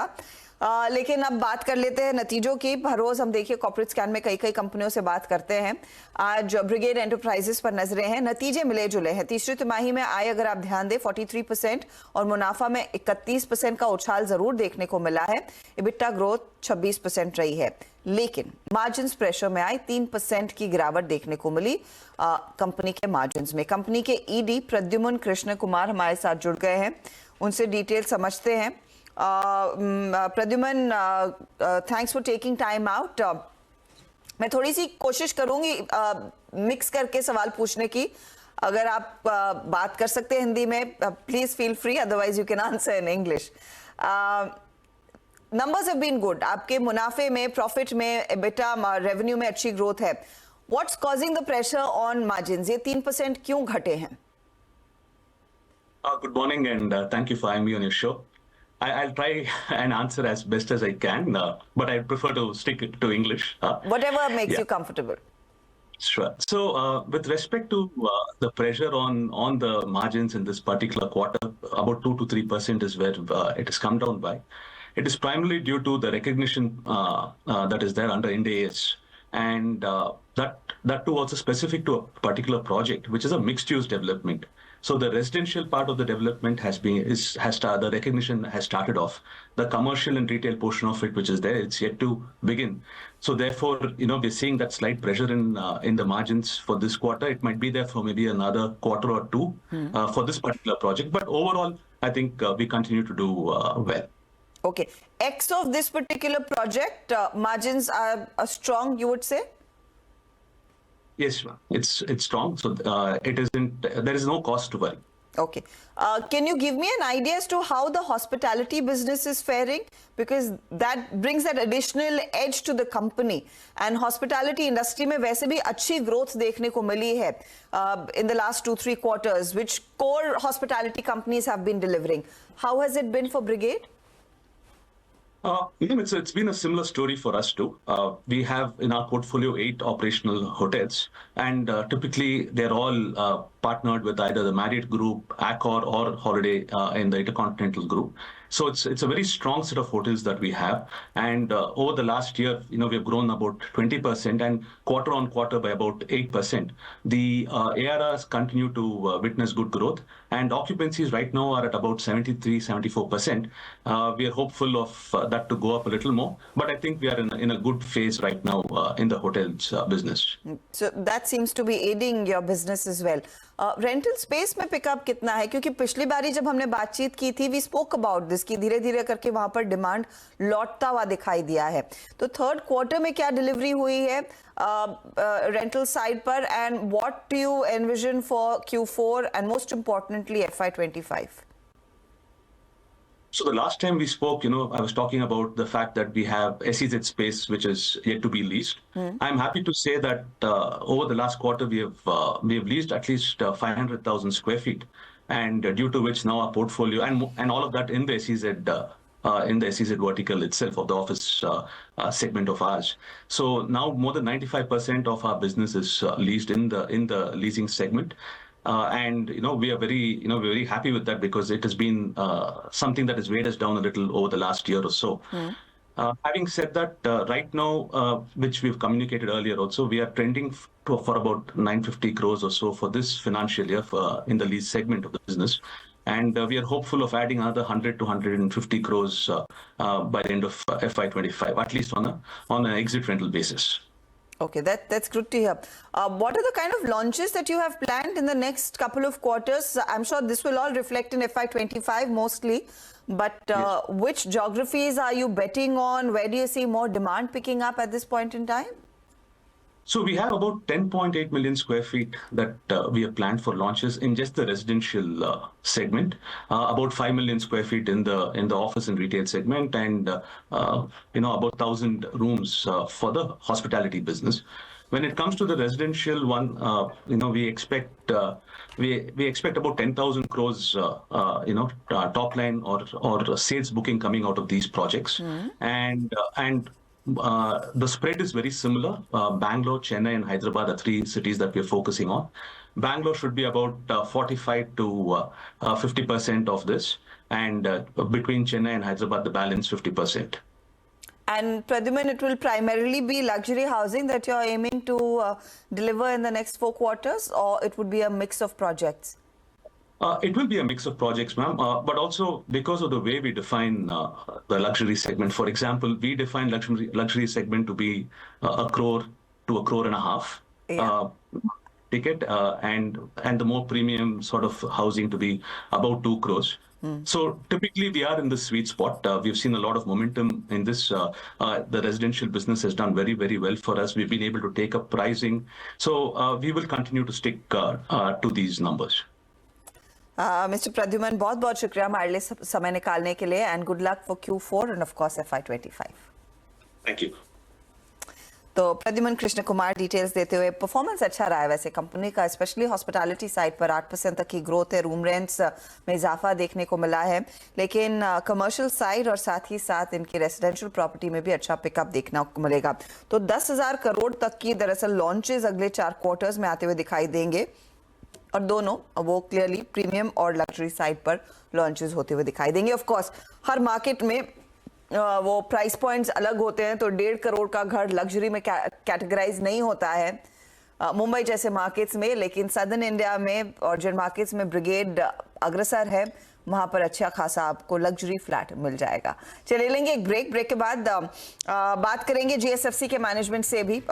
था। लेकिन अब बात कर लेते हैं नतीजों की। हर रोज हम देखिए कॉर्पोरेट स्कैन में कई कंपनियों से बात करते हैं। आज ब्रिगेड एंटरप्राइजेस पर नजरें हैं। नतीजे मिले जुले हैं। तीसरी तिमाही में आय अगर आप ध्यान दें 43% और मुनाफा में 31% का उछाल जरूर देखने को मिला है। इबिटा ग्रोथ 26% रही है, लेकिन मार्जिन प्रेशर में आई 3% की गिरावट देखने को मिली कंपनी के मार्जिन में। कंपनी के ईडी प्रद्युमन कृष्ण कुमार हमारे साथ जुड़ गए हैं, उनसे डिटेल समझते हैं। Pradyuman, thanks for taking time out. मैं थोड़ी सी कोशिश करूंगी मिक्स करके सवाल पूछने की। अगर आप बात कर सकते हैं हिंदी में, please feel free, otherwise you can answer in English. Numbers have been good. आपके मुनाफे में, प्रॉफिट में, एबिटा, रेवेन्यू में अच्छी ग्रोथ है। What's causing the pressure on margins? ये 3% क्यों घटे हैं? Good morning and thank you for having me on your show. I'll try and answer as best as I can, but I prefer to stick to English. Whatever makes you comfortable. Sure. So with respect to the pressure on the margins in this particular quarter, about 2 to 3% is where it has come down by. It is primarily due to the recognition that is there under Ind AS, and that too also specific to a particular project, which is a mixed-use development. So the residential part of the development the recognition has started off. The commercial and retail portion of it, which is there, it's yet to begin. So therefore, we're seeing that slight pressure in the margins for this quarter. It might be there for maybe another quarter or two for this particular project. But overall, I think we continue to do well. Okay. X of this particular project, margins are strong, you would say? Yes, it's strong. So there is no cost to worry. Okay. Can you give me an idea as to how the hospitality business is faring? Because that brings that additional edge to the company. And hospitality industry में वैसे भी अच्छी growth देखने को मिली है in the last 2-3 quarters, which core hospitality companies have been delivering. How has it been for Brigade? It's been a similar story for us too. We have in our portfolio 8 operational hotels, and typically they're all partnered with either the Marriott Group, Accor, or Holiday in the Intercontinental Group. So it's a very strong set of hotels that we have, and over the last year, we've grown about 20% and quarter on quarter by about 8%. The ARRs continue to witness good growth, and occupancies right now are at about 73-74%. We are hopeful of that to go up a little more, but I think we are in a good phase right now in the hotels business. So that seems to be aiding your business as well. Rental space में pickup कितना है? क्योंकि पिछली बारी जब हमने बातचीत की थी, वी स्पोक अबाउट दिस कि धीरे धीरे करके वहां पर डिमांड लौटता हुआ दिखाई दिया है। तो थर्ड क्वार्टर में क्या डिलीवरी हुई है रेंटल साइड पर, and what do you envision for Q4 and most importantly FY25? So the last time we spoke, I was talking about the fact that we have SEZ space which is yet to be leased. I'm happy to say that over the last quarter we have leased at least 500,000 square feet, and due to which now our portfolio and all of that in the SEZ vertical itself of the office segment of ours. So now more than 95% of our business is leased in the leasing segment. And we are very happy with that, because it has been something that has weighed us down a little over the last year or so. Having said that, right now, which we've communicated earlier also, we are trending for about 950 crores or so for this financial year in the lease segment of the business. And we are hopeful of adding another 100 to 150 crores by the end of FY25, at least on an exit rental basis. Okay, that's good to hear. What are the kind of launches that you have planned in the next couple of quarters? I'm sure this will all reflect in FY25 mostly, but yes. Which geographies are you betting on? Where do you see more demand picking up at this point in time? So we have about 10.8 million square feet that we have planned for launches in just the residential segment, about 5 million square feet in the office and retail segment, and about 1,000 rooms for the hospitality business. When it comes to the residential one, we expect about 10,000 crores, top line or sales booking coming out of these projects, and the spread is very similar. Bangalore, Chennai, and Hyderabad are 3 cities that we're focusing on. Bangalore should be about 45 to 50% of this. and between Chennai and Hyderabad, the balance 50%. And Pradyuman, it will primarily be luxury housing that you're aiming to deliver in the next 4 quarters, or it would be a mix of projects? It will be a mix of projects, ma'am, but also because of the way we define the luxury segment. For example, we define luxury segment to be a crore to a crore and a half ticket, and the more premium sort of housing to be about 2 crores. So typically we are in the sweet spot. We've seen a lot of momentum in this. The residential business has done very, very well for us. We've been able to take up pricing. So we will continue to stick to these numbers. Mr. Pradyuman, बहुत बहुत शुक्रिया हमारे लिए समय निकालने के लिए, and good luck for Q4 and of course FY25. Thank you. तो प्रद्युमन कृष्ण कुमार डिटेल्स देते हुए, परफॉर्मेंस अच्छा रहा है वैसे कंपनी का, स्पेशली हॉस्पिटैलिटी साइड पर 8% तक की ग्रोथ है, रूम रेंट्स में इजाफा देखने को मिला है, लेकिन कमर्शियल साइड और साथ ही साथ इनकी रेसिडेंशियल प्रॉपर्टी में भी अच्छा पिकअप देखने को मिलेगा। तो 10,000 करोड़ तक की दरअसल लॉन्चेस अगले 4 क्वार्टर्स में आते हुए दिखाई देंगे, और दोनों वो क्लियरली प्रीमियम और लग्जरी साइड पर लॉन्चेस होते हुए दिखाई देंगे। ऑफ कोर्स हर मार्केट में वो प्राइस पॉइंट्स अलग होते हैं, तो 1.5 करोड़ का घर लग्जरी में कैटेगराइज नहीं होता है मुंबई जैसे मार्केट्स में, लेकिन सदर्न इंडिया में और जिन मार्केट्स में ब्रिगेड अग्रसर है वहां पर अच्छा खासा आपको लग्जरी फ्लैट मिल जाएगा। चलिए लेंगे एक ब्रेक के बाद बात करेंगे जीएसएफसी के मैनेजमेंट से भी।